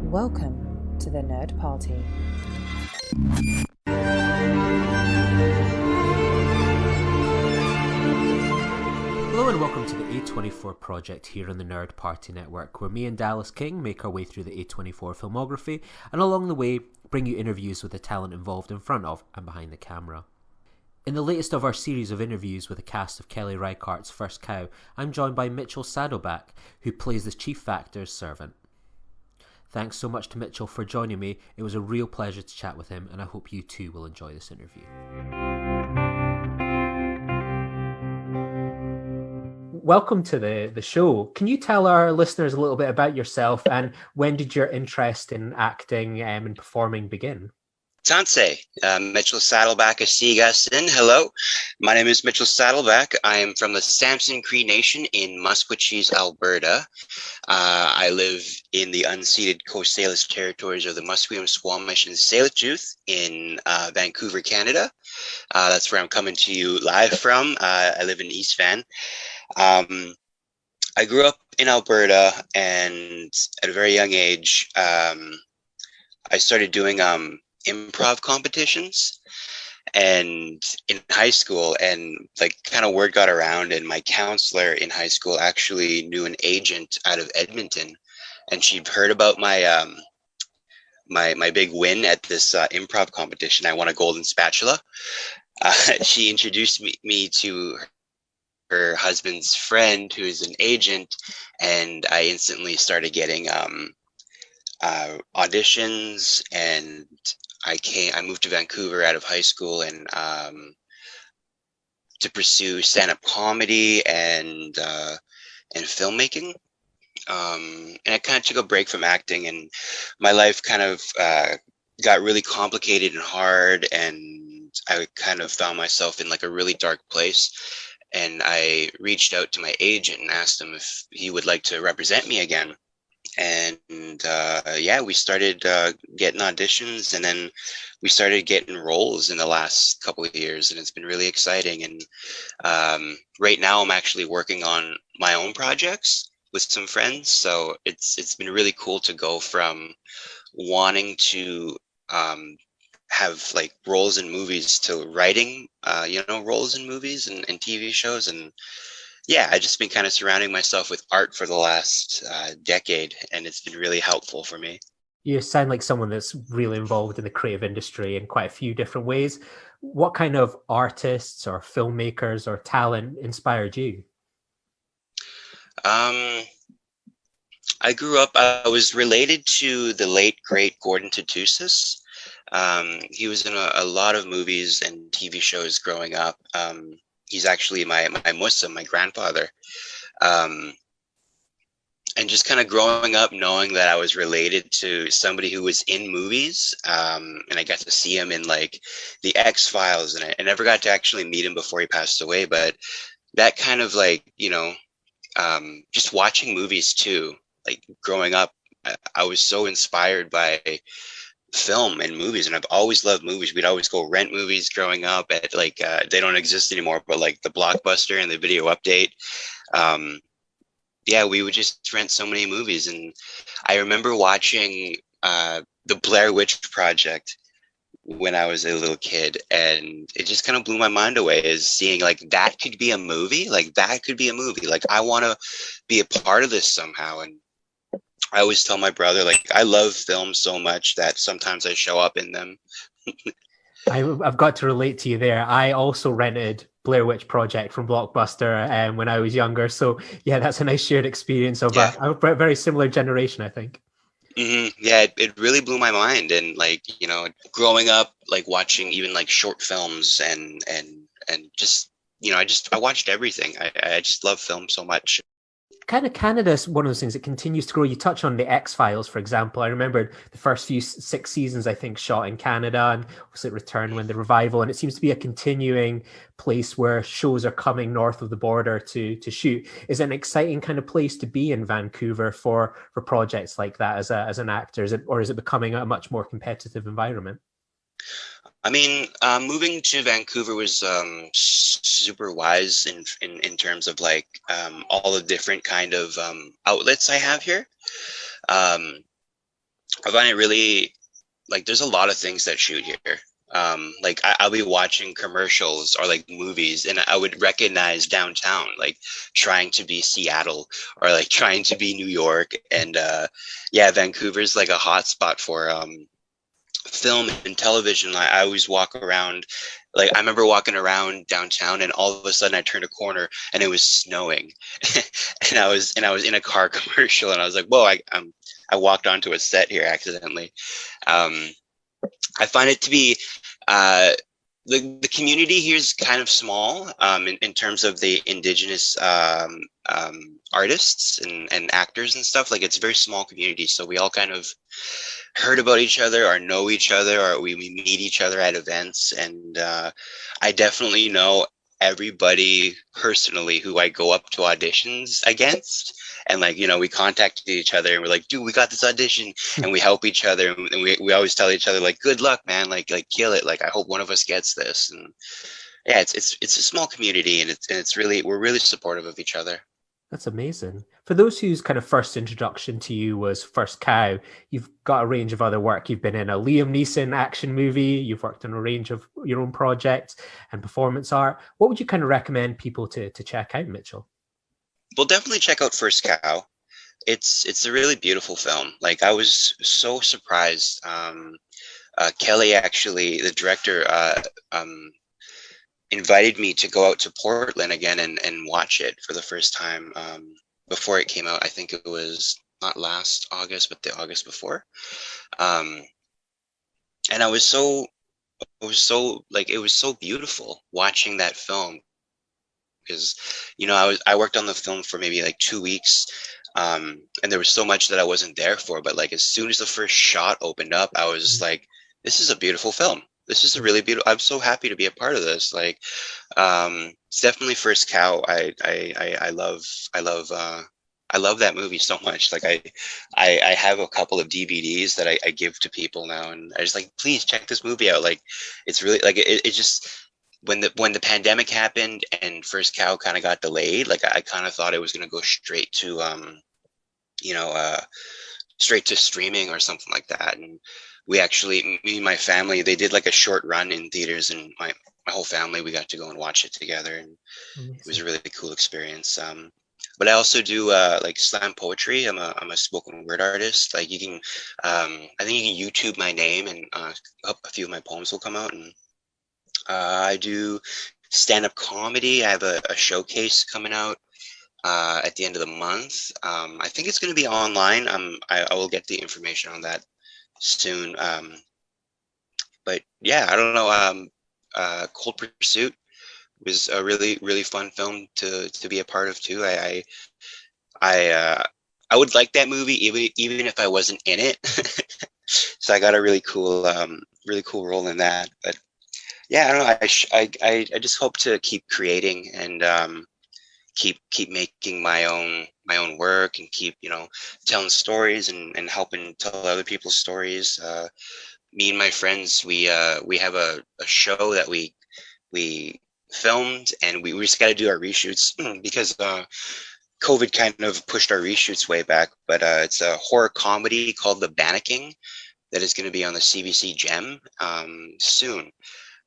Welcome to the Nerd Party. Hello and welcome to the A24 project here on the Nerd Party Network, where me and Dallas King make our way through the A24 filmography and along the way bring you interviews with the talent involved in front of and behind the camera. In the latest of our series of interviews with the cast of Kelly Reichardt's First Cow, I'm joined by Mitchell Saddleback, who plays the Chief Factor's servant. Thanks so much to Mitchell for joining me. It was a real pleasure to chat with him, and I hope you too will enjoy this interview. Welcome to the show. Can you tell our listeners a little bit about yourself and when did your interest in acting and performing begin? Tanse, Mitchell Saddleback, Asigasin. Hello, my name is Mitchell Saddleback. I am from the Samson Cree Nation in Musqueam, Alberta. I live in the unceded Coast Salish territories of the Musqueam, Squamish, and Tsleil-Waututh in Vancouver, Canada. That's where I'm coming to you live from. I live in East Van. I grew up in Alberta, and at a very young age, I started doing improv competitions and in high school, and like kind of word got around, and my counselor in high school actually knew an agent out of Edmonton, and she'd heard about my my big win at this improv competition. I won a golden spatula. She introduced me to her husband's friend, who is an agent, and I instantly started getting auditions, and I moved to Vancouver out of high school and to pursue stand-up comedy and filmmaking. And I kind of took a break from acting, and my life kind of got really complicated and hard, and I kind of found myself in like a really dark place. And I reached out to my agent and asked him if he would like to represent me again. And we started getting auditions, and then we started getting roles in the last couple of years, and it's been really exciting. And right now I'm actually working on my own projects with some friends, so it's been really cool to go from wanting to have like roles in movies to writing roles in movies and TV shows. And yeah, I've just been kind of surrounding myself with art for the last decade, and it's been really helpful for me. You sound like someone that's really involved in the creative industry in quite a few different ways. What kind of artists or filmmakers or talent inspired you? I grew up, I was related to the late, great Gordon Tatusis. He was in a lot of movies and TV shows growing up. He's actually my Muslim, my grandfather. And just kind of growing up knowing that I was related to somebody who was in movies, and I got to see him in like the X-Files, and I never got to actually meet him before he passed away, but that kind of like, just watching movies too, like growing up, I was so inspired by film and movies, and I've always loved movies. We'd always go rent movies growing up at like they don't exist anymore, but like the Blockbuster and the Video Update. We would just rent so many movies, and I remember watching the Blair Witch Project when I was a little kid, and it just kind of blew my mind away, is seeing like that could be a movie, like I want to be a part of this somehow. And I always tell my brother, like, I love films so much that sometimes I show up in them. I've got to relate to you there. I also rented Blair Witch Project from Blockbuster when I was younger. So yeah, that's a nice shared experience of a very similar generation, I think. Mm-hmm. Yeah, it really blew my mind. And like, growing up, like watching even like short films and just, I watched everything. I just love film so much. Kind of Canada's one of those things that continues to grow. You touch on the X-Files, for example. I remember the first 6 seasons, I think, shot in Canada, and obviously it returned when the revival. And it seems to be a continuing place where shows are coming north of the border to shoot. Is it an exciting kind of place to be in Vancouver for projects like that as an actor? Is it becoming a much more competitive environment? I mean, moving to Vancouver was super wise in terms of like all the different kind of outlets I have here. I find it really, like, there's a lot of things that shoot here. Like I'll be watching commercials or like movies, and I would recognize downtown, like trying to be Seattle or like trying to be New York. And yeah, Vancouver's like a hot spot for film and television. I always walk around, like I remember walking around downtown, and all of a sudden I turned a corner and it was snowing, and I was in a car commercial, and I was like, whoa, I walked onto a set here accidentally. Um, I find it to be uh, the community here is kind of small in terms of the indigenous artists and actors and stuff. Like it's a very small community, so we all kind of heard about each other or know each other, or we meet each other at events. And I definitely know everybody personally who I go up to auditions against. And like, we contacted each other and we're like, dude, we got this audition, and we help each other. And we always tell each other like, good luck, man. Like kill it. Like, I hope one of us gets this. And yeah, it's a small community, and it's really, we're really supportive of each other. That's amazing. For those whose kind of first introduction to you was First Cow, you've got a range of other work. You've been in a Liam Neeson action movie. You've worked on a range of your own projects and performance art. What would you kind of recommend people to check out, Mitchell? Well, definitely check out First Cow. It's a really beautiful film. Like I was so surprised. Kelly, actually, the director, invited me to go out to Portland again and watch it for the first time before it came out. I think it was not last August, but the August before. Um, and it was so beautiful watching that film, because I worked on the film for maybe like 2 weeks, and there was so much that I wasn't there for. But like as soon as the first shot opened up, I was like, this is a beautiful film. This is a really beautiful. I'm so happy to be a part of this. Like, it's definitely First Cow. I love that movie so much. Like I have a couple of DVDs that I give to people now, and I just like, please check this movie out. Like, it's really like it just, when the pandemic happened and First Cow kind of got delayed, like I kind of thought it was gonna go straight to you know straight to streaming or something like that. And we actually, me and my family, they did like a short run in theaters, and my whole family, we got to go and watch it together, and it was a really cool experience. But I also do like slam poetry. I'm a spoken word artist. Like you can, I think you can YouTube my name, and a few of my poems will come out. And I do stand-up comedy. I have a showcase coming out at the end of the month. I think it's going to be online. I will get the information on that soon. But yeah, I don't know. Cold Pursuit was a really, really fun film to be a part of too. I would like that movie even if I wasn't in it. So I got a really cool role in that. But yeah, I don't know. I just hope to keep creating and keep making my own work, and keep telling stories and helping tell other people's stories. Me and my friends, we have a show that we filmed, and we just got to do our reshoots because COVID kind of pushed our reshoots way back. But it's a horror comedy called The Banneking that is going to be on the CBC Gem soon.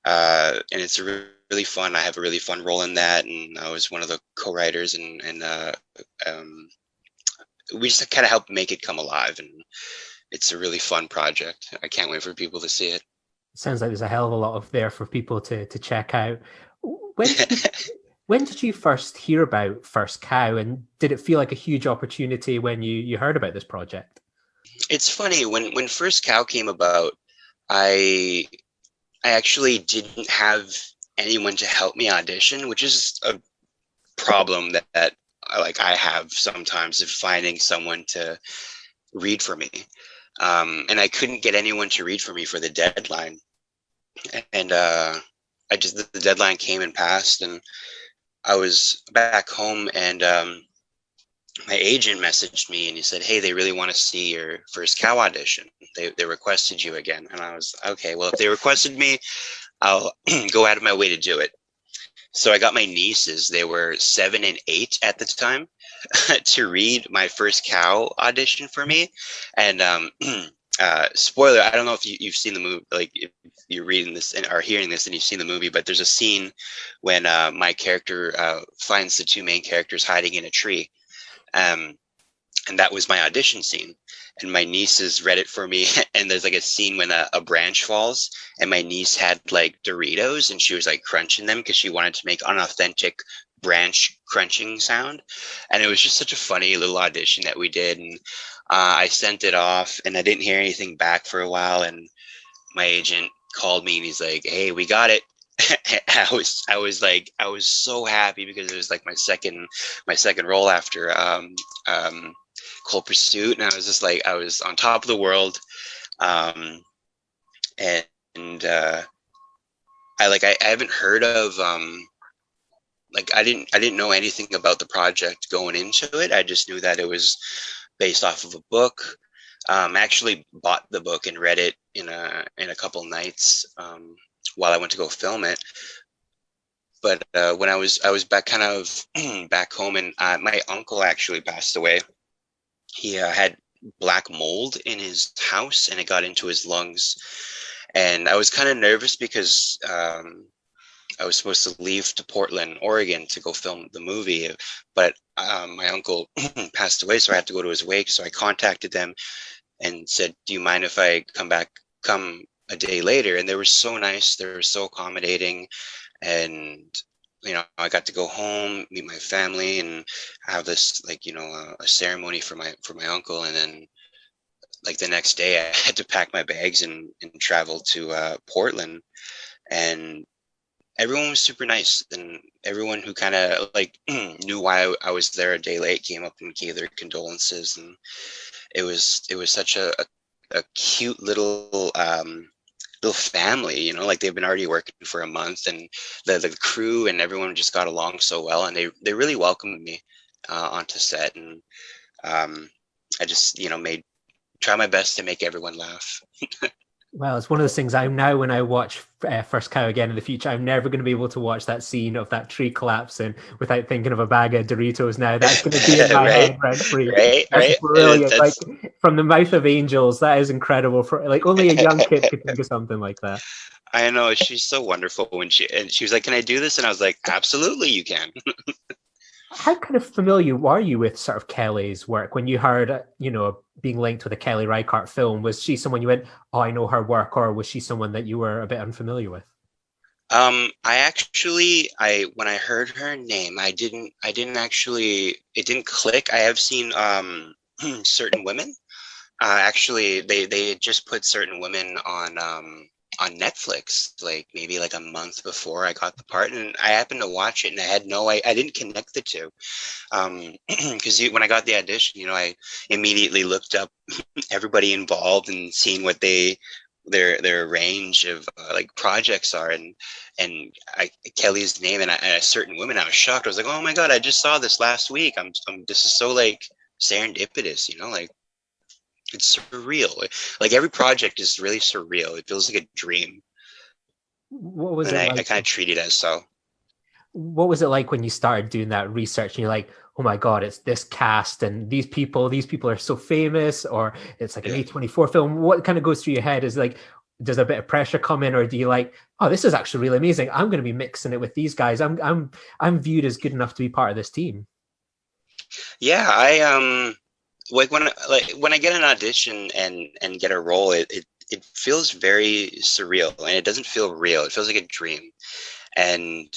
And it's really fun. I have a really fun role in that, and I was one of the co-writers, and we just kind of helped make it come alive, and it's a really fun project. I can't wait for people to see it. Sounds like there's a hell of a lot of there for people to check out. When did you first hear about First Cow, and did it feel like a huge opportunity when you heard about this project? It's funny, when First Cow came about, I actually didn't have anyone to help me audition, which is a problem that I have sometimes, of finding someone to read for me. And I couldn't get anyone to read for me for the deadline. And the deadline came and passed, and I was back home, and my agent messaged me, and he said, hey, they really want to see your First Cow audition. They requested you again. And I was, okay, well, if they requested me, I'll go out of my way to do it. So I got my nieces, they were 7 and 8 at the time, to read my First Cow audition for me. And spoiler, I don't know if you've seen the movie, like if you're reading this and are hearing this and you've seen the movie, but there's a scene when my character finds the two main characters hiding in a tree. And that was my audition scene. And my nieces read it for me. And there's like a scene when a branch falls, and my niece had like Doritos, and she was like crunching them because she wanted to make an authentic branch crunching sound. And it was just such a funny little audition that we did. And I sent it off, and I didn't hear anything back for a while. And my agent called me, and he's like, "Hey, we got it." I was so happy because it was like my second role after Cold Pursuit, and I was just like, I was on top of the world. And I haven't heard of I didn't know anything about the project going into it. I just knew that it was based off of a book. I actually bought the book and read it in a couple nights while I went to go film it. But when I was back back home, and my uncle actually passed away. He had black mold in his house, and it got into his lungs. And I was kind of nervous because I was supposed to leave to Portland, Oregon to go film the movie. But my uncle passed away, so I had to go to his wake. So I contacted them and said, "Do you mind if I come a day later?" And they were so nice. They were so accommodating. And I got to go home, meet my family, and have this a ceremony for my uncle. And then the next day I had to pack my bags and travel to Portland. And everyone was super nice, and everyone who kind of knew why I was there a day late came up and gave their condolences. And it was such a cute little family, they've been already working for a month, and the crew and everyone just got along so well, and they really welcomed me onto set. And I just try my best to make everyone laugh. Well, it's one of those things. I'm now, when I watch First Cow again in the future, I'm never going to be able to watch that scene of that tree collapsing without thinking of a bag of Doritos. Now that's going to be in my head rent free. That's brilliant. From the mouth of angels, that is incredible. For only a young kid could think of something like that. I know, she's so wonderful. She was like, "Can I do this?" And I was like, "Absolutely, you can." How kind of familiar are you with sort of Kelly's work? When you heard, being linked with a Kelly Reichardt film, was she someone you went, "Oh, I know her work," or was she someone that you were a bit unfamiliar with? When I heard her name, it didn't click. I have seen Certain Women. Actually, they had just put Certain Women on Netflix, maybe a month before I got the part, and I happened to watch it, and I didn't connect the two, because when I got the audition, I immediately looked up everybody involved and seeing what their range of projects are, and Kelly's name and a Certain Women, I was shocked. I was like, "Oh my God, I just saw this last week. This is so serendipitous, It's surreal. Every project is really surreal. It feels like a dream. What was it like? I kind of treat it as so. What was it like when you started doing that research and you're like, "Oh my God, it's this cast and these people are so famous," or it's an A24 film? What kind of goes through your head? Is does a bit of pressure come in, or do you "Oh, this is actually really amazing. I'm going to be mixing it with these guys. I'm viewed as good enough to be part of this team"? Yeah, when I get an audition and get a role, it feels very surreal, and it doesn't feel real. It feels like a dream. And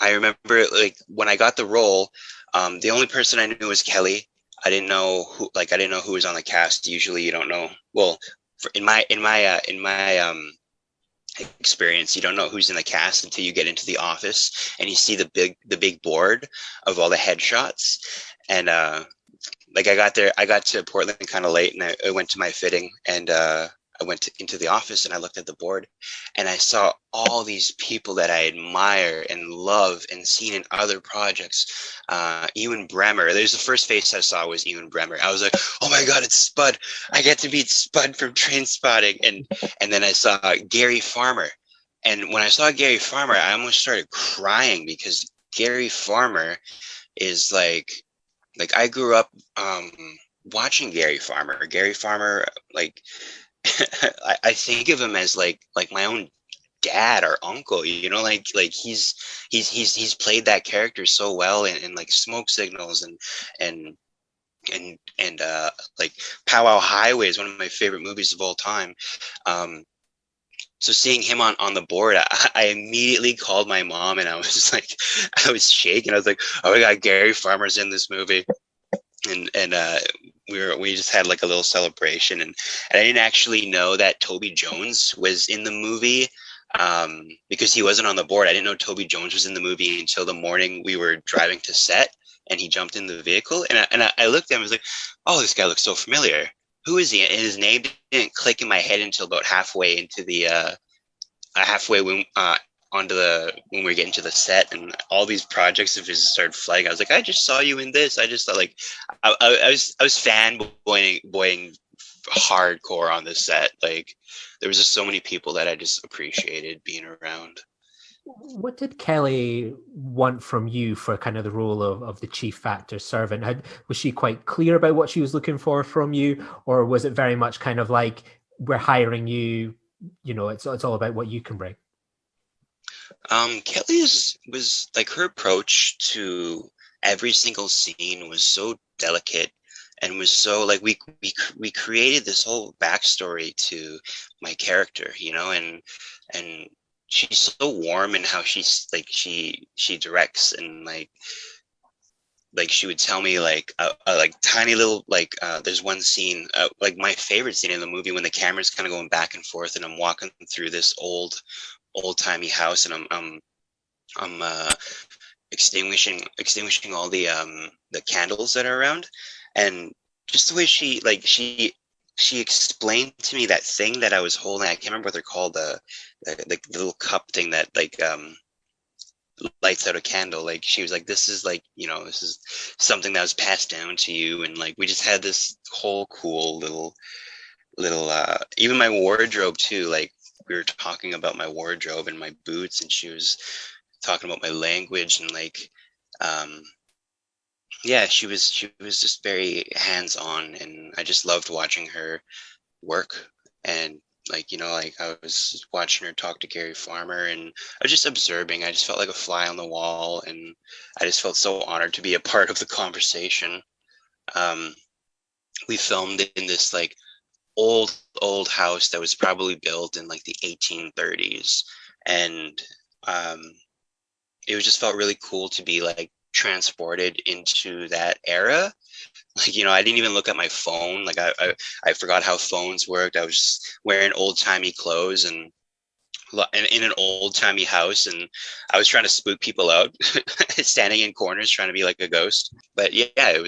I remember when I got the role, the only person I knew was Kelly. I didn't know who was on the cast. Usually you don't know. Well, in my experience, you don't know who's in the cast until you get into the office and you see the big board of all the headshots. And I got to Portland kind of late, and I went to my fitting, and I went into the office, and I looked at the board, and I saw all these people that I admire and love and seen in other projects. Ewan Bremer. There's the first face I saw was Ewan Bremer. I was like, "Oh my God, it's Spud! I get to meet Spud from Trainspotting." And then I saw Gary Farmer, and when I saw Gary Farmer, I almost started crying, because Gary Farmer is I grew up watching Gary Farmer, like I think of him as like my own dad or uncle, you know, like he's played that character so well in like Smoke Signals and and like Powwow Highway is one of my favorite movies of all time. Um, so seeing him on the board, I immediately called my mom and I was just like, I was shaking. I was like, oh my God, Gary Farmer's in this movie. And we just had like a little celebration, and I didn't actually know that Toby Jones was in the movie, because he wasn't on the board. I didn't know Toby Jones was in the movie until the morning we were driving to set, and he jumped in the vehicle, and I looked at him and was like, oh, this guy looks so familiar. Who is he? And his name didn't click in my head until about halfway into the halfway onto the when we were getting to the set, and all these projects of his started flagging. I was like, I just saw you in this. I just thought like I was fanboying hardcore on the set. Like there was just so many people that I just appreciated being around. What did Kelly want from you for kind of the role of the chief factor servant? Was she quite clear about what she was looking for from you, or was it very much kind of like, we're hiring you, you know, it's all about what you can bring? Kelly's was like, her approach to every single scene was so delicate and was so like we created this whole backstory to my character, you know, and she's so warm in how she's like she directs, and like she would tell me like like tiny little like there's one scene, like my favorite scene in the movie, when the camera's kind of going back and forth and I'm walking through this old-timey house, and I'm extinguishing all the candles that are around, and just the way she explained to me that thing that I was holding. I can't remember what they're called, the little cup thing that like lights out a candle. Like she was like, this is like, you know, this is something that was passed down to you, and like we just had this whole cool little even my wardrobe too. Like we were talking about my wardrobe and my boots, and she was talking about my language, and like yeah, she was just very hands-on, and I just loved watching her work. And like, you know, like I was watching her talk to Gary Farmer, and I was just observing. I just felt like a fly on the wall, and I just felt so honored to be a part of the conversation. um we filmed in this like old house that was probably built in like the 1830s, and um it was just felt really cool to be like transported into that era. Like, you know, I didn't even look at my phone. Like I forgot how phones worked. I was just wearing old-timey clothes and in an old-timey house, and I was trying to spook people out, standing in corners trying to be like a ghost. But yeah,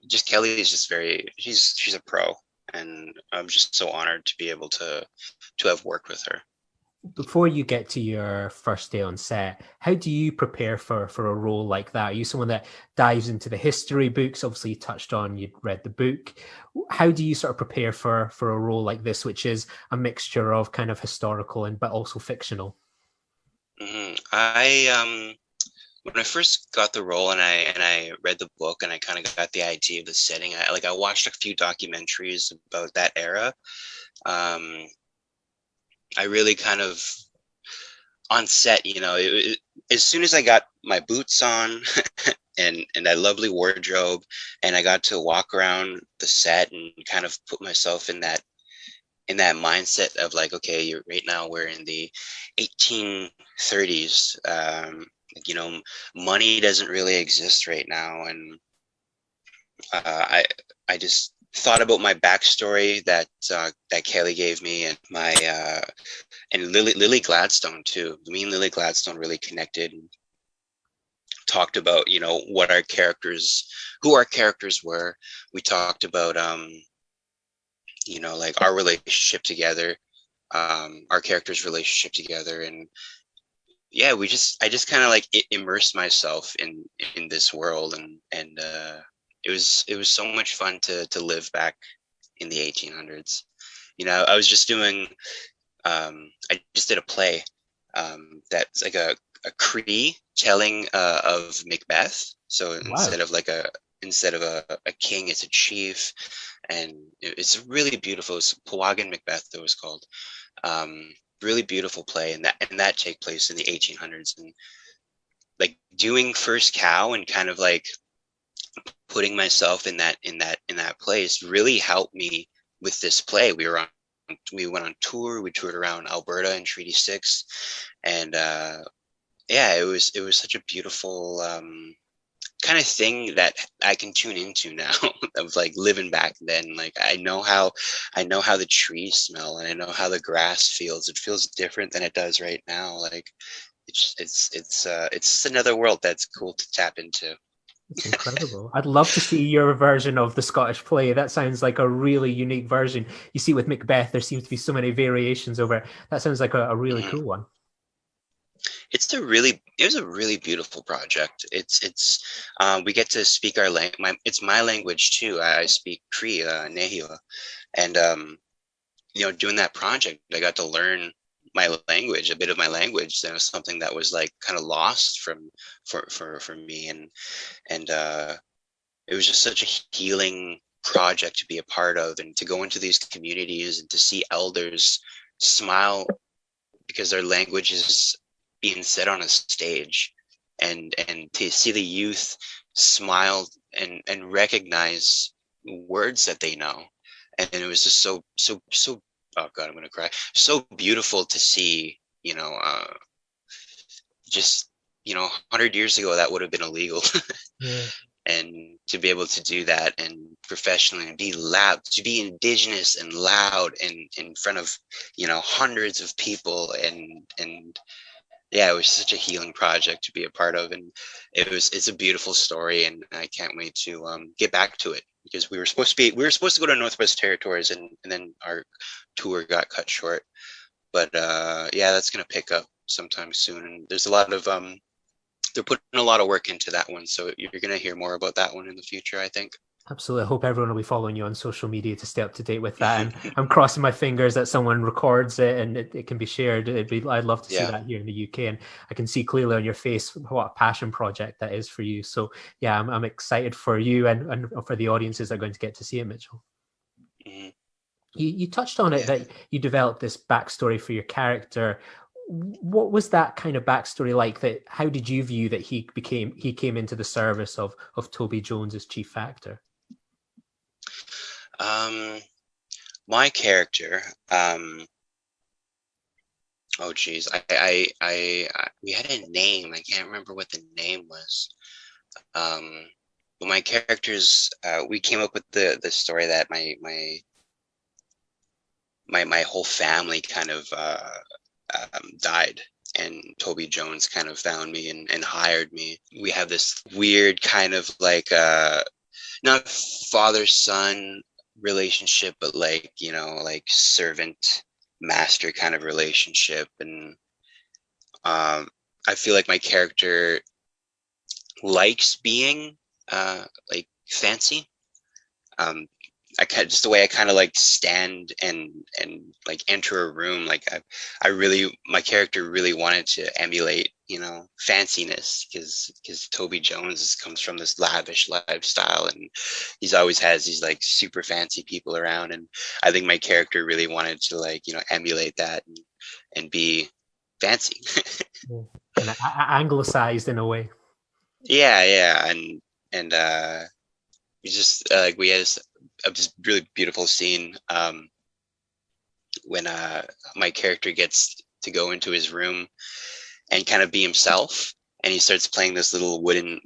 just Kelly is just she's a pro, and I'm just so honored to be able to have worked with her. Before you get to your first day on set, how do you prepare for a role like that? Are you someone that dives into the history books? Obviously, you touched on you'd read the book. How do you sort of prepare for a role like this, which is a mixture of kind of historical but also fictional? Mm-hmm. When I first got the role, and I read the book, and I kind of got the idea of the setting, I watched a few documentaries about that era. Um, I really kind of, on set, you know, as soon as I got my boots on and that lovely wardrobe, and I got to walk around the set and kind of put myself in that mindset of like, okay, right now we're in the 1830s. You know, money doesn't really exist right now, and I just thought about my backstory that Kelly gave me, and my and Lily Gladstone too. Me and Lily Gladstone really connected and talked about, you know, who our characters were. We talked about you know, like our relationship together, our characters' relationship together, and yeah, I just kind of like immersed myself in this world, and it was so much fun to live back in the 1800s. You know, I was just doing I just did a play that's like a Cree telling of Macbeth. So Wow. instead of like instead of a king, it's a chief, and it's really beautiful. It's Pewagan Macbeth, it was called. Really beautiful play, and that take place in the 1800s, and like doing First Cow and kind of like putting myself in that place really helped me with this play. We went on tour. We toured around Alberta and Treaty 6, and yeah, it was such a beautiful kind of thing that I can tune into now of like living back then. Like I know how the trees smell, and I know how the grass feels. It feels different than it does right now. Like it's just another world that's cool to tap into. It's incredible. I'd love to see your version of the Scottish play. That sounds like a really unique version. You see, with Macbeth, there seems to be so many variations over it. That sounds like a really Mhm. cool one. It was a really beautiful project. We get to speak our language. It's my language too. I speak Cree, Nehiyawh, and doing that project, I got to learn my language, a bit of my language. That was something that was like kind of lost for me, and it was just such a healing project to be a part of, and to go into these communities and to see elders smile because their language is being said on a stage, and to see the youth smile and recognize words that they know. And it was just so oh god, I'm gonna cry, so beautiful to see. Just 100 years ago that would have been illegal. Yeah. And to be able to do that and professionally and be loud, to be indigenous and loud and in front of hundreds of people, and yeah, it was such a healing project to be a part of, and it's a beautiful story, and I can't wait to get back to it, because we were supposed to go to Northwest Territories, and then our tour got cut short. But yeah, that's gonna pick up sometime soon, and there's a lot of they're putting a lot of work into that one, so you're gonna hear more about that one in the future, I think. Absolutely. I hope everyone will be following you on social media to stay up to date with that. And I'm crossing my fingers that someone records it and it can be shared. I'd love to see Yeah. that here in the UK. And I can see clearly on your face what a passion project that is for you. So yeah, I'm excited for you and for the audiences that are going to get to see it, Mitchell. Mhm. You touched on it Yeah. that you developed this backstory for your character. What was that kind of backstory like? That how did you view that he came into the service of Toby Jones as chief actor? Um, my character, oh geez, we had a name. I can't remember what the name was. Um, but my characters, we came up with the story that my whole family kind of died, and Toby Jones kind of found me and hired me. We have this weird kind of like not father son relationship, but like like servant master kind of relationship, and I feel like my character likes being like fancy. um I kind just the way I kind of like stand and like enter a room. Like my character really wanted to emulate, fanciness, because Toby Jones comes from this lavish lifestyle, and he's always has these like super fancy people around, and I think my character really wanted to like emulate that and be fancy. Yeah. And anglicized in a way. Yeah, and we just like we had this really beautiful scene when my character gets to go into his room and kind of be himself, and he starts playing this little wooden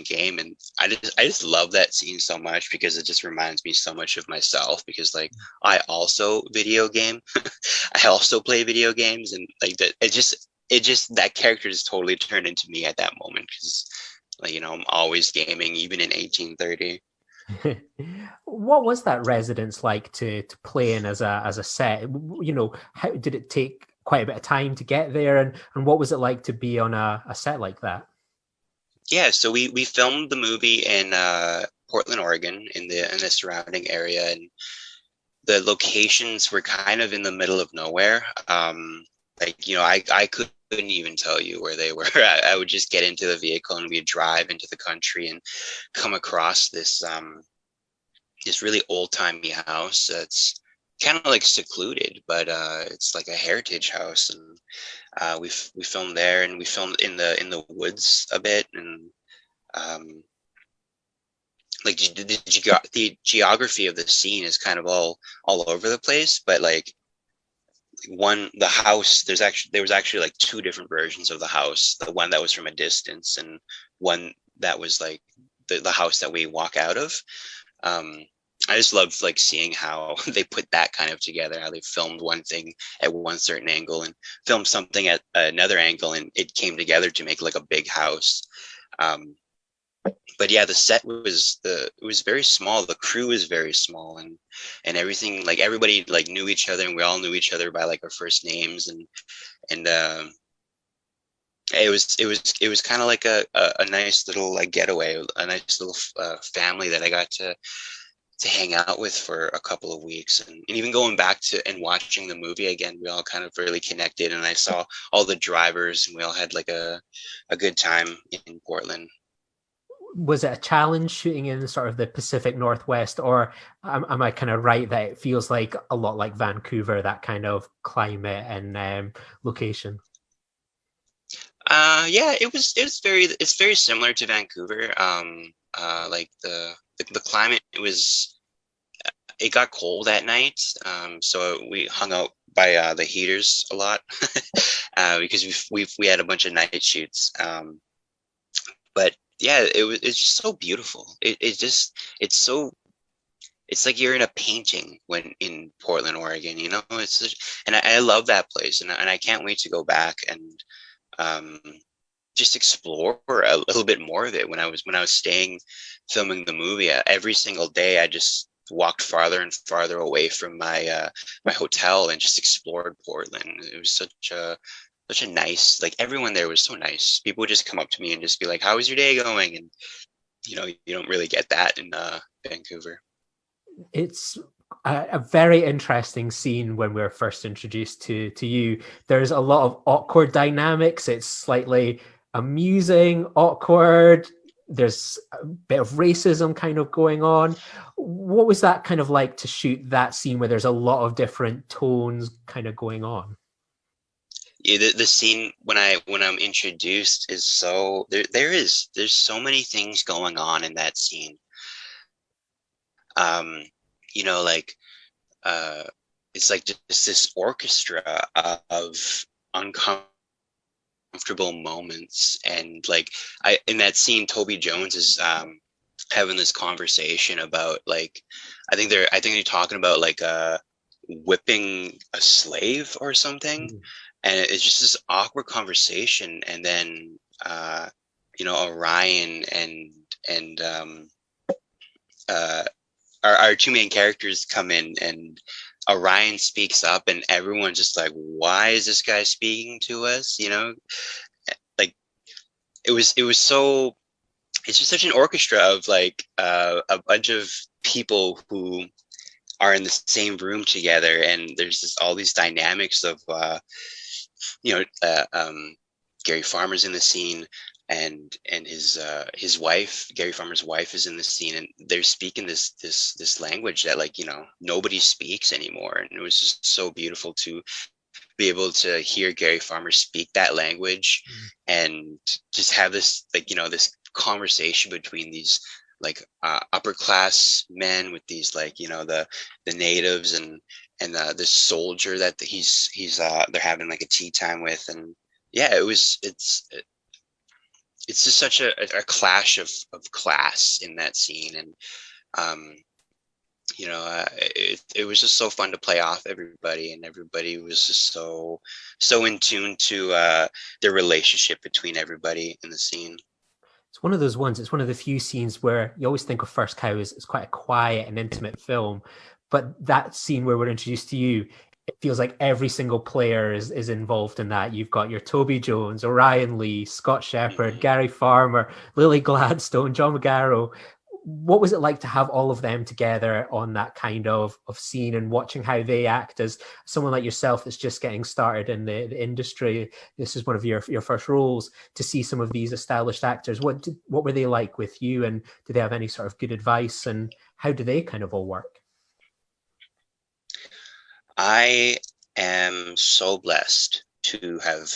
game, and I just love that scene so much, because it just reminds me so much of myself, because like I also video game. I also play video games, and like that it just that character just totally turned into me at that moment, because like I'm always gaming, even in 1830. What was that residence like to play in as a set? How did it take quite a bit of time to get there, and what was it like to be on a set like that? Yeah, so we filmed the movie in Portland, Oregon, in the surrounding area, and the locations were kind of in the middle of nowhere. Like I could even tell you where they were. I would just get into the vehicle and we'd drive into the country and come across this really old timey house that's kind of like secluded, but it's like a heritage house, and we filmed there, and we filmed in the woods a bit, and like the geography of the scene is kind of all over the place, but like the house, there was actually like two different versions of the house, the one that was from a distance and one that was like the house that we walk out of. I just loved like seeing how they put that kind of together, how they filmed one thing at one certain angle and filmed something at another angle, and it came together to make like a big house. But yeah, the set it was very small. The crew was very small, and everything, like everybody like knew each other, and we all knew each other by like our first names, and it was kind of like a nice little like getaway, a nice little family that I got to hang out with for a couple of weeks, and even going back to and watching the movie again, we all kind of really connected, and I saw all the drivers, and we all had like a good time in Portland. Was it a challenge shooting in sort of the Pacific Northwest, or am I kind of right that it feels like a lot like Vancouver, that kind of climate and location? Yeah, it's very similar to Vancouver. Like the climate, it got cold at night, so we hung out by the heaters a lot because we had a bunch of night shoots. But yeah, it's just so beautiful. It's like you're in a painting when in Portland, Oregon. You know, and I love that place, and I can't wait to go back and just explore a little bit more of it. When I was staying filming the movie, every single day I just walked farther and farther away from my hotel and just explored Portland. It was such a nice, like everyone there was so nice. People would just come up to me and just be like, "How was your day going?" And you know, you don't really get that in Vancouver. It's a very interesting scene when we're first introduced to you. There's a lot of awkward dynamics. It's slightly amusing, awkward. There's a bit of racism kind of going on. What was that kind of like to shoot that scene where there's a lot of different tones kind of going on? Yeah, the scene when I'm introduced is so there's so many things going on in that scene. You know, like it's like just this orchestra of uncomfortable moments, and like in that scene, Toby Jones is having this conversation about like I think they're talking about like whipping a slave or something. Mm-hmm. And it's just this awkward conversation, and then you know, Orion and our two main characters come in, and Orion speaks up, and everyone's just like, "Why is this guy speaking to us?" You know, like it was so. It's just such an orchestra of like a bunch of people who are in the same room together, and there's just all these dynamics of. You know, Gary Farmer's in the scene, and his wife, Gary Farmer's wife, is in the scene, and they're speaking this language that, like, you know, nobody speaks anymore. And it was just so beautiful to be able to hear Gary Farmer speak that language, and just have this, like, you know, this conversation between these like upper class men with these, like, you know, the natives and this soldier that they're having like a tea time with. And yeah, it's just such a clash of class in that scene. And you know, it was just so fun to play off everybody, and everybody was just so in tune to the relationship between everybody in the scene. It's one of those ones, it's one of the few scenes where you always think of First Cow as quite a quiet and intimate film, but that scene where we're introduced to you, it feels like every single player is involved in that. You've got your Toby Jones, Orion Lee, Scott Shepherd, Gary Farmer, Lily Gladstone, John McGarrow. what was it like to have all of them together on that kind of scene, and watching how they act as someone like yourself that's just getting started in the industry? This is one of your first roles, to see some of these established actors. What were they like with you, and did they have any sort of good advice, and how do they kind of all work? I am so blessed to have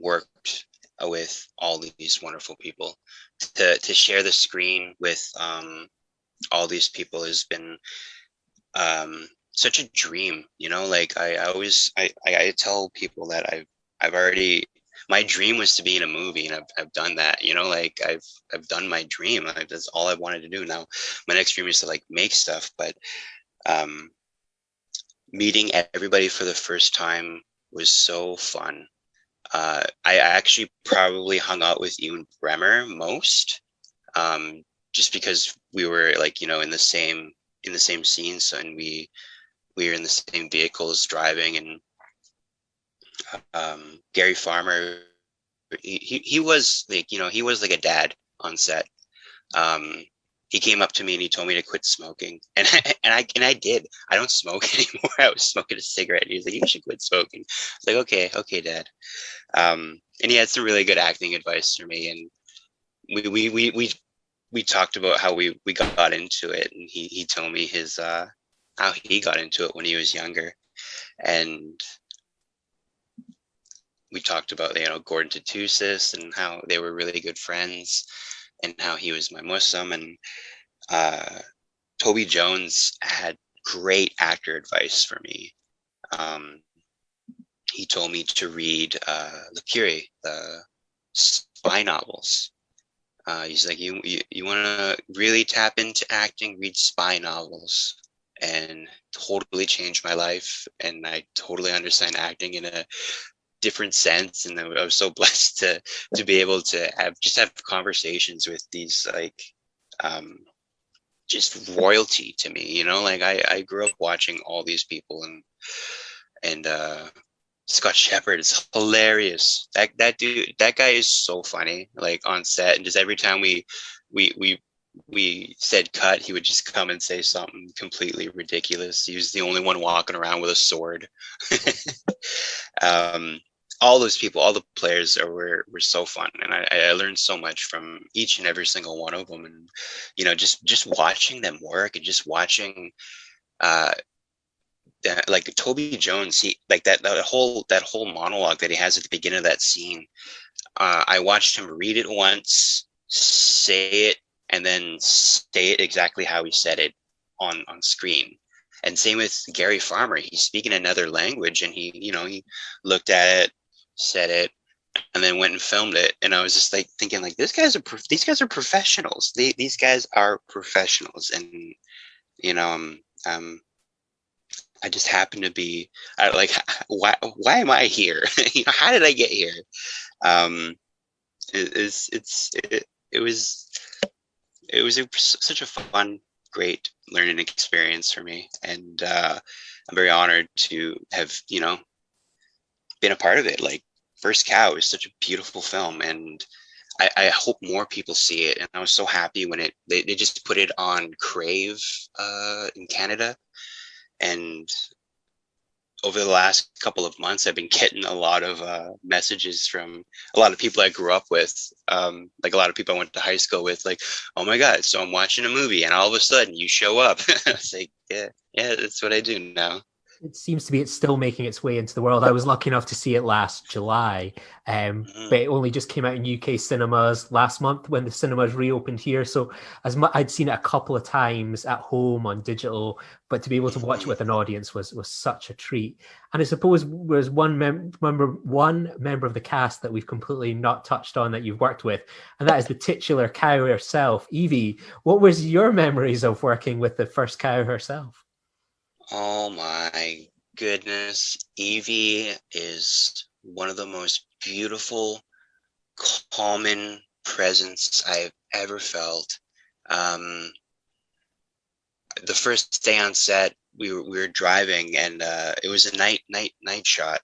worked with all these wonderful people. To share the screen with all these people has been such a dream. You know, like I tell people that I've already, my dream was to be in a movie, and I've done that. You know, like I've done my dream. That's all I wanted to do. Now my next dream is to like make stuff, but meeting everybody for the first time was so fun. I actually probably hung out with you and Bremer most, just because we were like, you know, in the same scene. So, and we were in the same vehicles driving, and Gary Farmer, he was like, you know, he was like a dad on set. He came up to me and he told me to quit smoking, and I did. I don't smoke anymore. I was smoking a cigarette, and he was like, "You should quit smoking." I was like, "Okay, Dad." And he had some really good acting advice for me, and we talked about how we got into it, and he told me his how he got into it when he was younger, and we talked about, you know, Gordon Tatusis and how they were really good friends, and how he was my Muslim. And Toby Jones had great actor advice for me. He told me to read Le Curé, the spy novels. He's like, you want to really tap into acting, read spy novels. And totally changed my life, and I totally understand acting in a different sense. And I was so blessed to be able to have conversations with these, like, just royalty to me, you know. Like I grew up watching all these people, and Scott Shepherd is hilarious. That dude, that guy is so funny, like on set. And just every time we said cut, he would just come and say something completely ridiculous. He was the only one walking around with a sword. All those people, all the players were so fun, and I learned so much from each and every single one of them. And you know, just watching them work, and just watching like Toby Jones, he like that whole monologue that he has at the beginning of that scene. I watched him read it once, say it, and then say it exactly how he said it on screen. And same with Gary Farmer. He's speaking another language, and he looked at it, said it, and then went and filmed it. And I was just like thinking, like, these guys are professionals. These guys are professionals. And you know, I just happen to be like, why am I here? You know, how did I get here? It was such a fun, great learning experience for me, and I'm very honored to have, you know, been a part of it. Like, First Cow is such a beautiful film, and I hope more people see it. And I was so happy when they just put it on Crave in Canada. And over the last couple of months, I've been getting a lot of messages from a lot of people I grew up with, like a lot of people I went to high school with, like, "Oh my God, so I'm watching a movie and all of a sudden you show up." I was like, yeah, that's what I do now. It seems to be it's still making its way into the world. I was lucky enough to see it last July, but it only just came out in UK cinemas last month when the cinemas reopened here. So I'd seen it a couple of times at home on digital, but to be able to watch it with an audience was such a treat. And I suppose there's one member of the cast that we've completely not touched on that you've worked with, and that is the titular cow herself, Evie. What was your memories of working with the first cow herself? Oh my goodness. Evie is one of the most beautiful, calming presence I've ever felt. The first day on set, we were driving, and it was a night shot.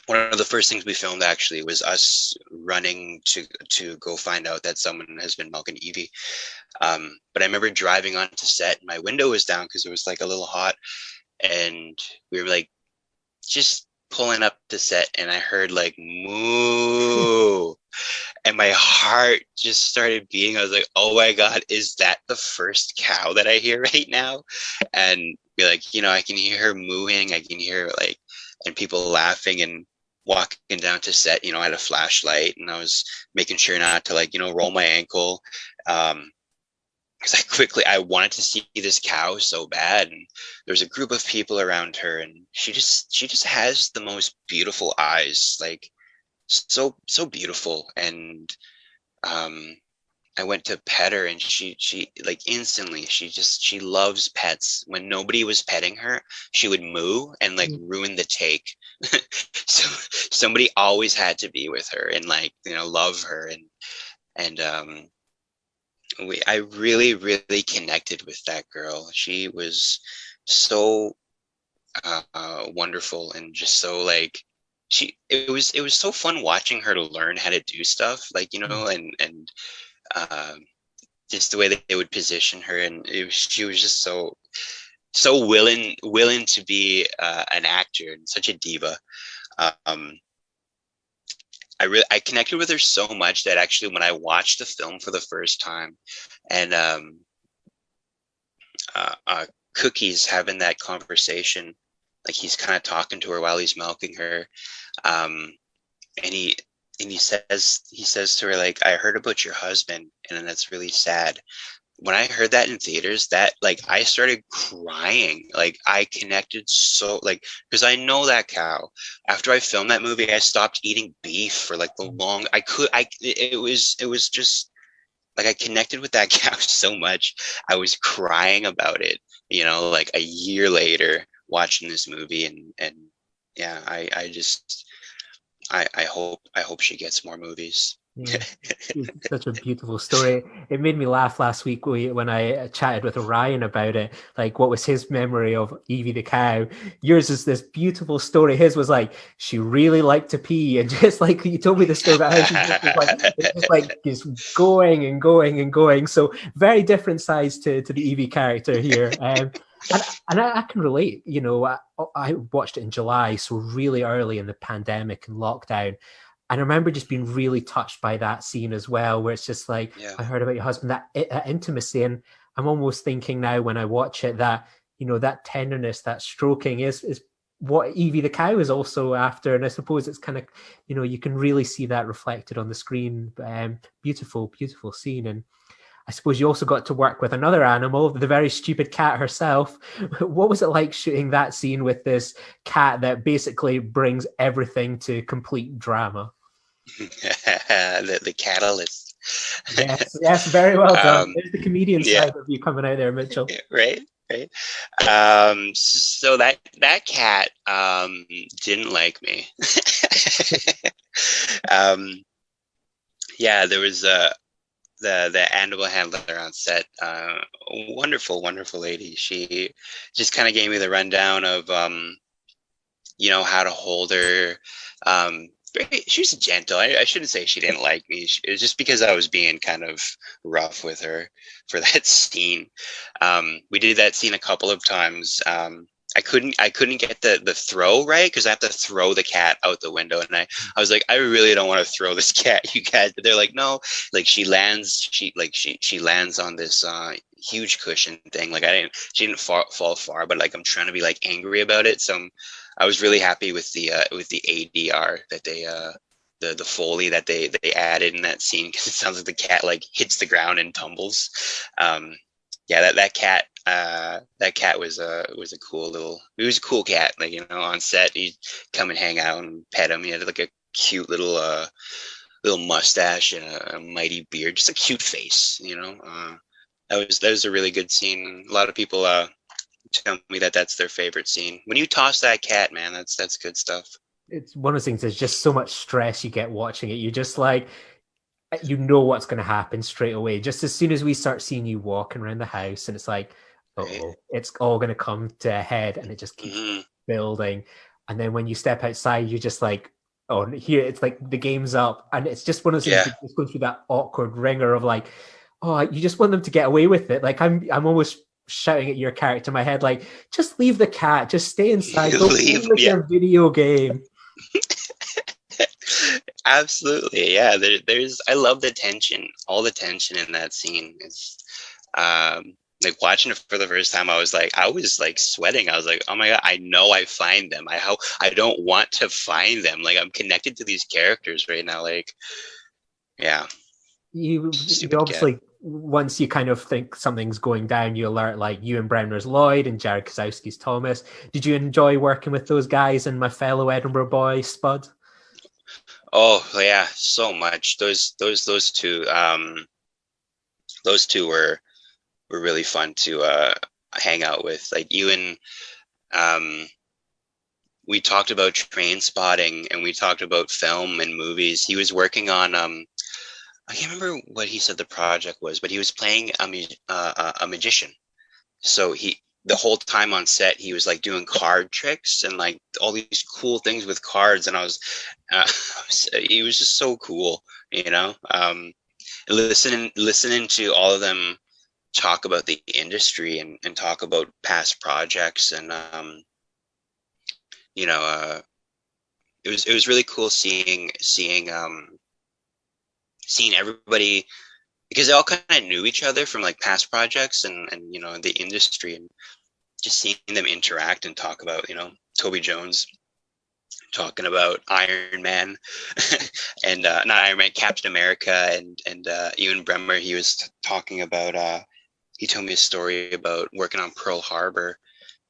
one of the first things we filmed actually was us running to go find out that someone has been milking Evie. But I remember driving onto set, and my window was down because it was like a little hot, and we were like just pulling up to set, and I heard like moo, and my heart just started beating. I was like, "Oh my God, is that the first cow that I hear right now?" And be like, I can hear her mooing. I can hear like, and people laughing and walking down to set. I had a flashlight, and I was making sure not to like, roll my ankle. Because I wanted to see this cow so bad, and there was a group of people around her, and she just has the most beautiful eyes, like so beautiful. And um I went to pet her, and she like instantly, she loves pets. When nobody was petting her, she would moo and like ruin the take. So somebody always had to be with her and like love her. And I really, really connected with that girl. She was so wonderful, and just so like it was so fun watching her to learn how to do stuff, like and uh, just the way that they would position her, and she was just so willing to be an actor, and such a diva. Um, I connected with her so much that actually when I watched the film for the first time, and Cookie's having that conversation, like he's kind of talking to her while he's milking her, um, and he says to her like, "I heard about your husband, and that's really sad." When I heard that in theaters, that like I started crying. Like I connected so like, because I know that cow. After I filmed that movie, I stopped eating beef for like the long it was just like I connected with that cow so much. I was crying about it, like a year later watching this movie. And yeah, I just I hope she gets more movies. Yeah, it's such a beautiful story. It made me laugh last week when I chatted with Ryan about it. Like, what was his memory of Evie the cow? Yours is this beautiful story. His was like, she really liked to pee, and just like you told me the story about how she just going and going and going. So very different sides to the Evie character here. And I can relate. I watched it in July, so really early in the pandemic and lockdown. And I remember just being really touched by that scene as well, where it's just like, Yeah. I heard about your husband, that intimacy. And I'm almost thinking now when I watch it that, that tenderness, that stroking is what Evie the cow is also after. And I suppose it's kind of, you can really see that reflected on the screen. Beautiful, beautiful scene. And I suppose you also got to work with another animal, the very stupid cat herself. What was it like shooting that scene with this cat that basically brings everything to complete drama? The catalyst. Yes, very well done. There's the comedian Yeah. side of you coming out there, Mitchell. Right. So that cat didn't like me. Yeah, there was the animal handler on set, wonderful, wonderful lady. She just kind of gave me the rundown of how to hold her. She was gentle. I shouldn't say she didn't like me. It was just because I was being kind of rough with her for that scene. We did that scene a couple of times. I couldn't get the throw right, because I have to throw the cat out the window, and I was like, I really don't want to throw this cat, you guys. But they're like, no, like she lands on this huge cushion thing. Like she didn't fall far, but like I'm trying to be like angry about it. So I was really happy with the ADR that they the Foley that they added in that scene, because it sounds like the cat like hits the ground and tumbles. Yeah, that cat was a cool cat. Like, on set, he'd come and hang out and pet him. He had like a cute little mustache and a mighty beard, just a cute face. That was a really good scene. A lot of people tell me that that's their favorite scene. When you toss that cat, man, that's good stuff. It's one of those things. There's just so much stress you get watching it. You just like, what's going to happen straight away. Just as soon as we start seeing you walking around the house, and it's like, it's all going to come to a head, and it just keeps building. And then when you step outside, you're just like, oh, here it's like the game's up, and it's just one of those things Yeah. that just going through that awkward ringer of like, oh, you just want them to get away with it. Like I'm almost shouting at your character in my head, like, just leave the cat, just stay inside, go play Leave. with Yeah. your video game. Absolutely. Yeah. There's I love the tension. All the tension in that scene is like watching it for the first time, I was like sweating. I was like, oh my God, I know I find them. I don't want to find them. Like I'm connected to these characters right now. Like, yeah, You stupid cat. obviously, once you kind of think something's going down, you alert like Ewan Bremner's Lloyd and Jared Kozowski's Thomas. Did you enjoy working with those guys and my fellow Edinburgh boy Spud? Oh yeah, so much. Those two were really fun to hang out with. Like Ewan, um, we talked about train spotting and we talked about film and movies. He was working on I can't remember what he said the project was, but he was playing a magician. So the whole time on set he was like doing card tricks and like all these cool things with cards, and he was just so cool, you know. Listening to all of them talk about the industry and talk about past projects, and you know, it was really cool seeing everybody, because they all kind of knew each other from like past projects and you know the industry, and just seeing them interact and talk about, you know, Toby Jones talking about Iron Man and not Iron Man, Captain America, and Ewan Bremner, he was talking about he told me a story about working on Pearl Harbor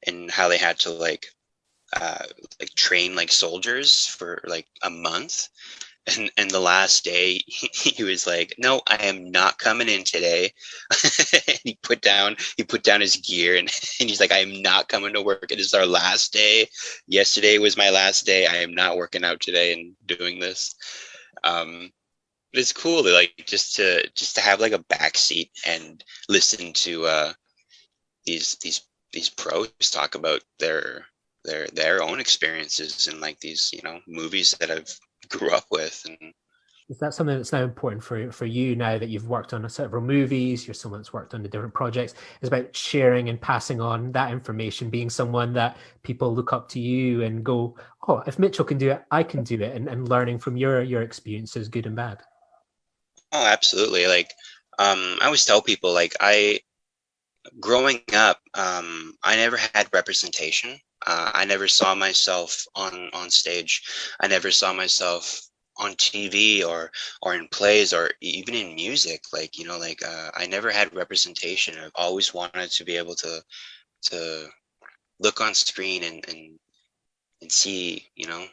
and how they had to like train like soldiers for like a month, and the last day he was like, no, I am not coming in today. He put down his gear, and he's like, I am not coming to work. It is our last day. Yesterday was my last day. I am not working out today and doing this. But it's cool to like just to have like a backseat and listen to these these these pros talk about their own experiences and like these, you know, movies that I've grew up with. And Is that something that's now important for you now that you've worked on several movies? You're someone that's worked on the different projects. It's about sharing and passing on that information, being someone that people look up to you and go, oh, if Mitchell can do it, I can do it, and learning from your experiences, good and bad. oh, absolutely. Like I always tell people, like, I growing up, I never had representation. I never saw myself on stage. I never saw myself on TV or in plays or even in music. Like, you know, like I never had representation. I've always wanted to be able to look on screen and see, you know,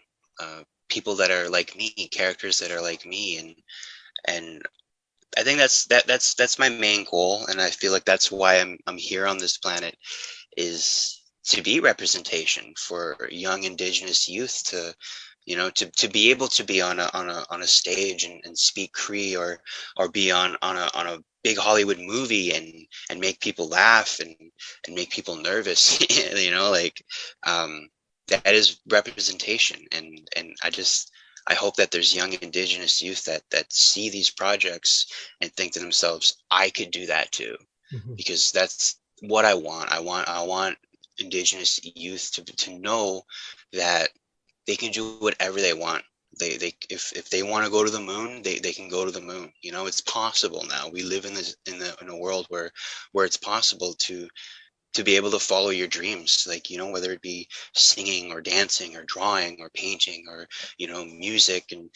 people that are like me, characters that are like me, and I think that's my main goal, and I feel like that's why I'm here on this planet, is to be representation for young Indigenous youth, to, you know, to be able to be on a stage and speak Cree, or be on a big Hollywood movie and make people laugh and make people nervous. You know, like that is representation, and I hope that there's young Indigenous youth that see these projects and think to themselves, I could do that too, Mm-hmm. because that's what I want. I want Indigenous youth to know that they can do whatever they want. They if they want to go to the moon, they can go to the moon. You know, it's possible now. We live in this in a world where it's possible to be able to follow your dreams, like, you know, whether it be singing or dancing or drawing or painting or, you know, music and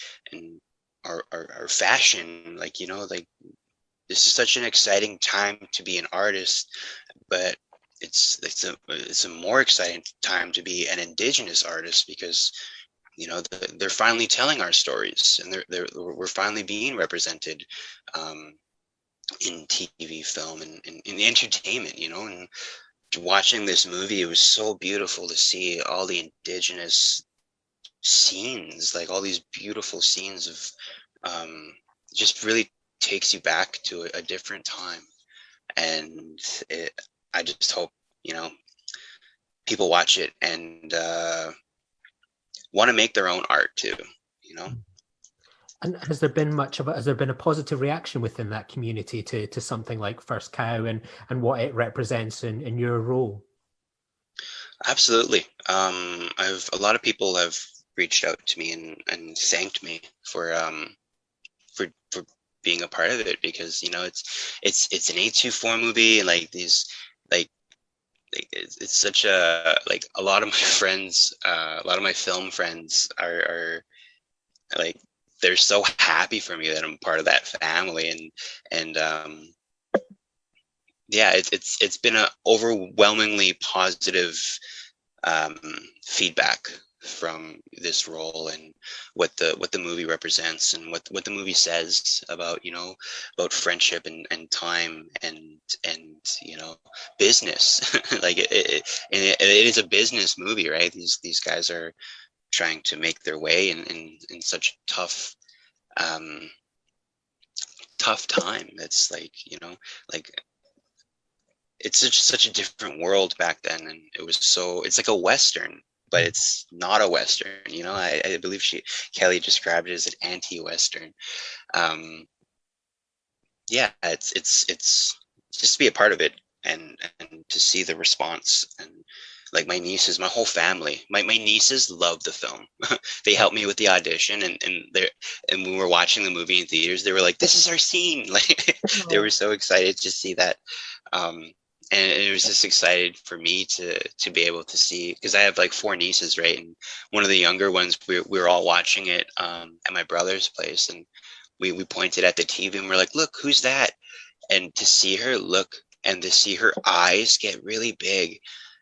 or fashion. Like, you know, like, this is such an exciting time to be an artist, but it's a more exciting time to be an Indigenous artist, because, you know, they're finally telling our stories, and we're finally being represented in TV, film, and in entertainment, you know. And watching this movie, it was so beautiful to see all the Indigenous scenes, like all these beautiful scenes of just really takes you back to a different time. And I just hope, you know, people watch it and want to make their own art too. you know. And has there been a positive reaction within that community to something like First Cow and what it represents in your role? Absolutely. I've a lot of people have reached out to me and thanked me for being a part of it, because you know it's an A24 movie, and like these like it's such a, like, a lot of my friends, a lot of my film friends are like, they're so happy for me that I'm part of that family, and yeah, it's been a overwhelmingly positive um, feedback from this role, and what the movie represents, and what the movie says about, you know, about friendship and time and you know, business. Like it is a business movie, right? These guys are trying to make their way in such um tough time. That's like, you know, like it's such a different world back then, and it's like a western, but it's not a western, you know. I believe Kelly described it as an anti-western. um yeah, it's just to be a part of it, and to see the response, and like my whole family, my nieces love the film. They helped me with the audition, and when we were watching the movie in theaters, they were like, this is our scene. Like they were so excited to see that. um and it was just excited for me to be able to see, because I have like four nieces, right? And one of the younger ones, we were all watching it at my brother's place, and we pointed at the TV and we're like, look, who's that? And to see her look, and to see her eyes get really big,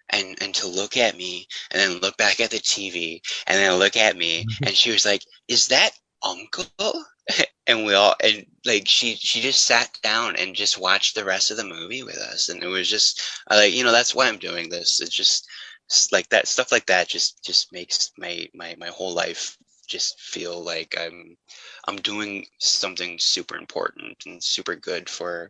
and to look at me, and then look back at the TV, and then look at me, and she was like, is that uncle? And we all, and like she just sat down and just watched the rest of the movie with us, and it was just like, you know, that's why I'm doing this. It's just like that stuff like that just makes my whole life just feel like I'm doing something super important and super good for,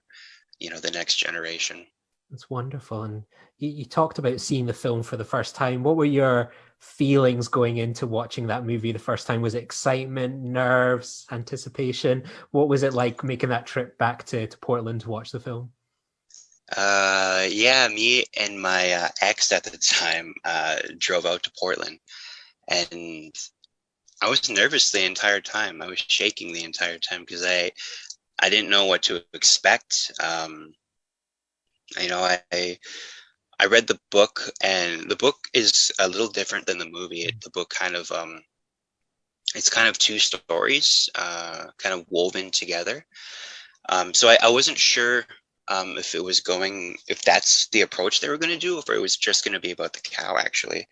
you know, the next generation. It's wonderful. And you talked about seeing the film for the first time. What were your feelings going into watching that movie the first time? Was it excitement, nerves, anticipation? What was it like making that trip back to Portland to watch the film? Yeah, me and my ex at the time drove out to Portland, and I was nervous the entire time. I was shaking the entire time because I didn't know what to expect. You know, I read the book, and the book is a little different than the movie. The book kind of it's kind of two stories, kind of woven together. So I wasn't sure if it was going, if that's the approach they were going to do, if it was just going to be about the cow, actually.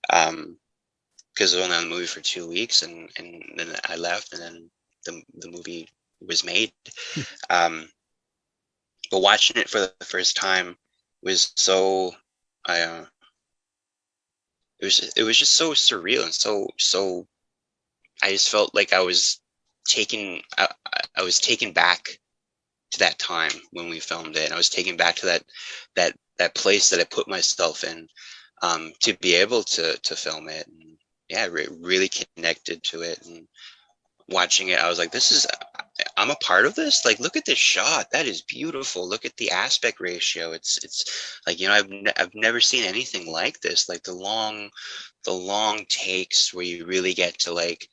Because I was only on the movie for 2 weeks, and then I left, and then the movie was made. Um, but watching it for the first time was so, I it was just so surreal, and so I just felt like I was taken back to that time when we filmed it. And I was taken back to that place that I put myself in, to be able to film it. And yeah, really connected to it. And watching it, I was like, I'm a part of this. Like, look at this shot. That is beautiful. Look at the aspect ratio. It's like, you know, I've never seen anything like this. Like the long takes where you really get to like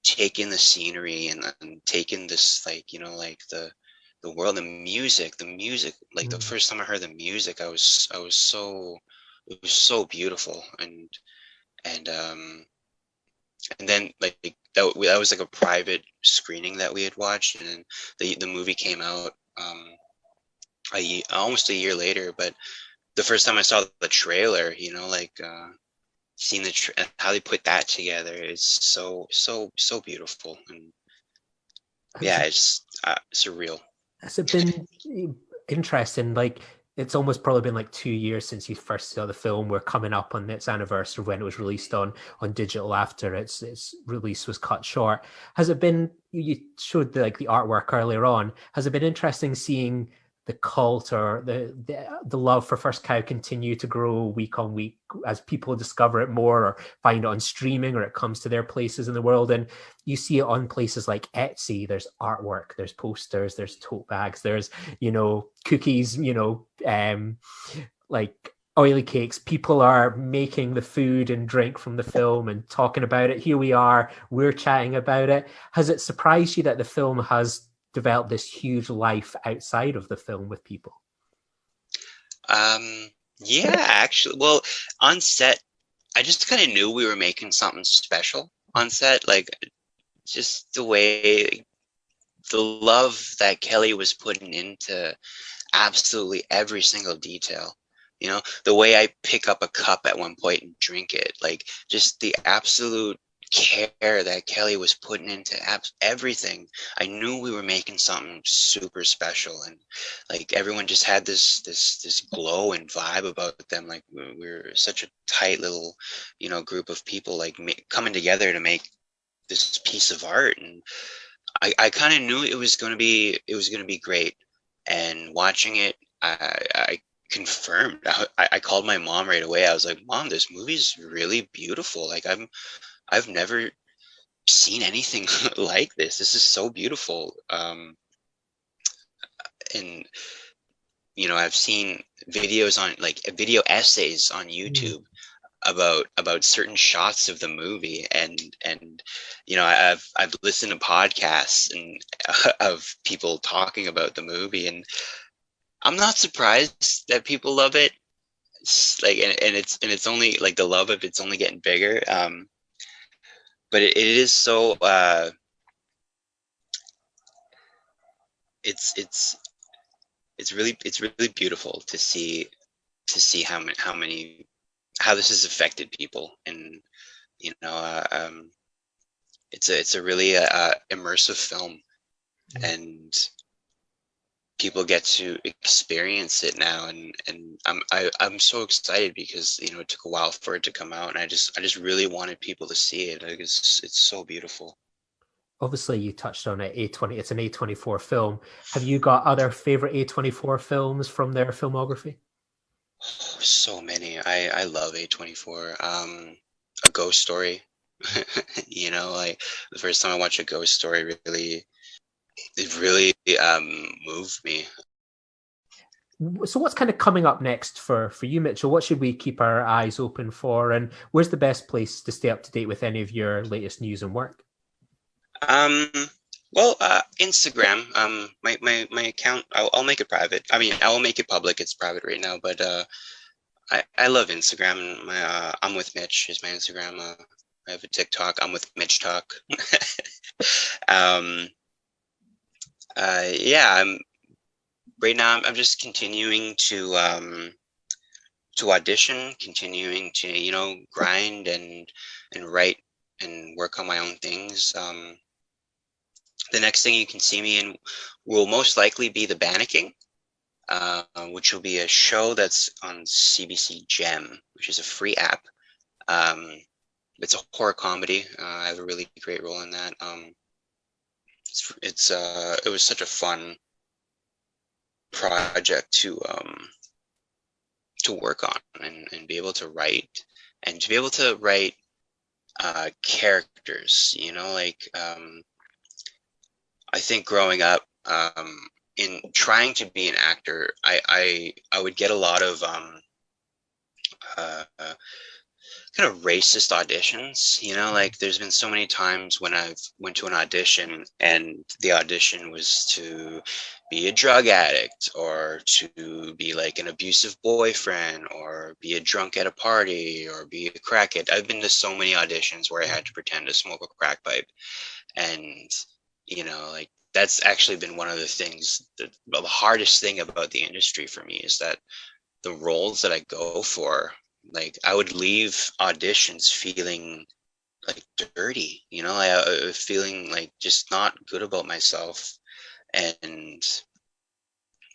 take in the scenery, and take in this, like, you know, like the world, the music, like the first time I heard the music, I was so, it was so beautiful. And then like that was like a private screening that we had watched, and then the movie came out almost a year later. But the first time I saw the trailer, you know, like seeing how they put that together is so beautiful. And yeah, it's surreal. Has it been interesting? Like, it's almost probably been like 2 years since you first saw the film. We're coming up on its anniversary when it was released on digital after its release was cut short. Has it been? You showed the artwork earlier on. Has it been interesting seeing the cult or the love for First Cow continue to grow week on week as people discover it more or find it on streaming or it comes to their places in the world. And you see it on places like Etsy. There's artwork, there's posters, there's tote bags, there's, cookies, like oily cakes. People are making the food and drink from the film and talking about it. Here we are, we're chatting about it. Has it surprised you that the film has developed this huge life outside of the film with people? Yeah, actually, well, on set, I just kind of knew we were making something special on set. Like, just the way, the love that Kelly was putting into absolutely every single detail. The way I pick up a cup at one point and drink it, like just the absolute care that Kelly was putting into everything. I knew we were making something super special, and like everyone just had this glow and vibe about them. Like we're such a tight little, group of people, like coming together to make this piece of art. And I kind of knew it was gonna be great. And watching it, I confirmed. I called my mom right away. I was like, Mom, this movie's really beautiful. Like I've never seen anything like this. This is so beautiful. And I've seen videos on, like, video essays on YouTube about certain shots of the movie, and I've listened to podcasts and of people talking about the movie, and I'm not surprised that people love it. It's like, and it's only like the love of it's only getting bigger. But it is so it's really beautiful to see how this has affected people. And it's a really immersive film, and people get to experience it now, and I'm so excited because it took a while for it to come out, and I just really wanted people to see it. Like, it's so beautiful. Obviously, you touched on it. A20. It's an A24 film. Have you got other favorite A24 films from their filmography? Oh, so many. I love A24. A Ghost Story. Like the first time I watched A Ghost Story, it really moved me. So what's kind of coming up next for you, Mitchell? What should we keep our eyes open for, and where's the best place to stay up to date with any of your latest news and work? Well, Instagram. My account. I'll make it private. I mean, I will make it public. It's private right now, but I love Instagram. My I'm with Mitch is my Instagram. I have a TikTok. I'm with Mitch Talk. Yeah. Right now. I'm just continuing to audition, continuing to grind and write and work on my own things. The next thing you can see me in will most likely be The Banneking, which will be a show that's on CBC Gem, which is a free app. It's a horror comedy. I have a really great role in that. It was such a fun project to work on and be able to write, and to be able to write characters. I think growing up, in trying to be an actor, I would get a lot of kind of racist auditions. Like there's been so many times when I've went to an audition and the audition was to be a drug addict, or to be like an abusive boyfriend, or be a drunk at a party, or be a crackhead. I've been to so many auditions where I had to pretend to smoke a crack pipe, and like that's actually been one of the things the hardest thing about the industry for me, is that the roles that I go for, like I would leave auditions feeling like dirty, I feeling like just not good about myself. And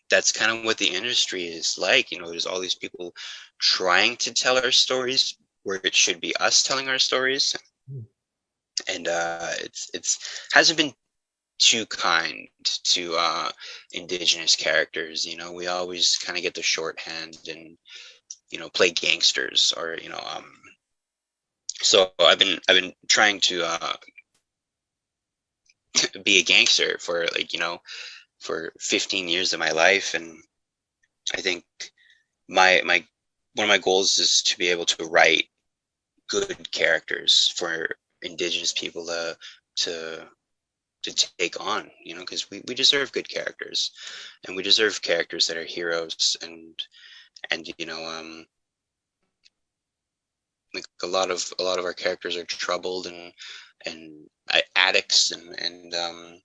that's kind of what the industry is like. There's all these people trying to tell our stories where it should be us telling our stories. And it's hasn't been too kind to Indigenous characters. You know, we always kind of get the shorthand and, you know, play gangsters, or, you know, so I've been trying to be a gangster for, like, you know, for 15 years of my life. And I think my one of my goals is to be able to write good characters for Indigenous people to take on, you know, because we deserve good characters, and we deserve characters that are heroes. And you know, like a lot of our characters are troubled and addicts, and I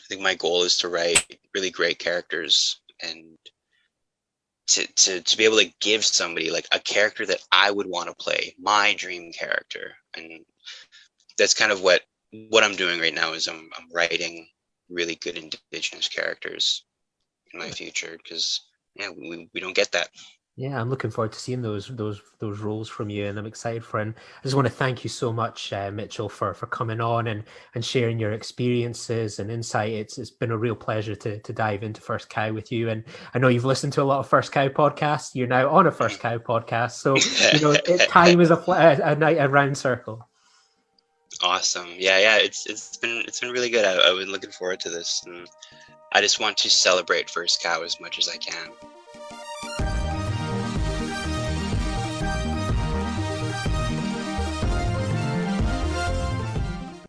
think my goal is to write really great characters, and to be able to give somebody like a character that I would want to play, my dream character. And that's kind of what I'm doing right now, is I'm writing really good Indigenous characters in my future, because yeah, we don't get that. Yeah, I'm looking forward to seeing those roles from you, and I'm excited for it. And I just want to thank you so much, Mitchell, for coming on and sharing your experiences and insight. It's been a real pleasure to dive into First Cow with you. And I know you've listened to a lot of First Cow podcasts. You're now on a First Cow podcast, so you know time is a round circle. Awesome. Yeah. It's been really good. I've been looking forward to this, and I just want to celebrate First Cow as much as I can.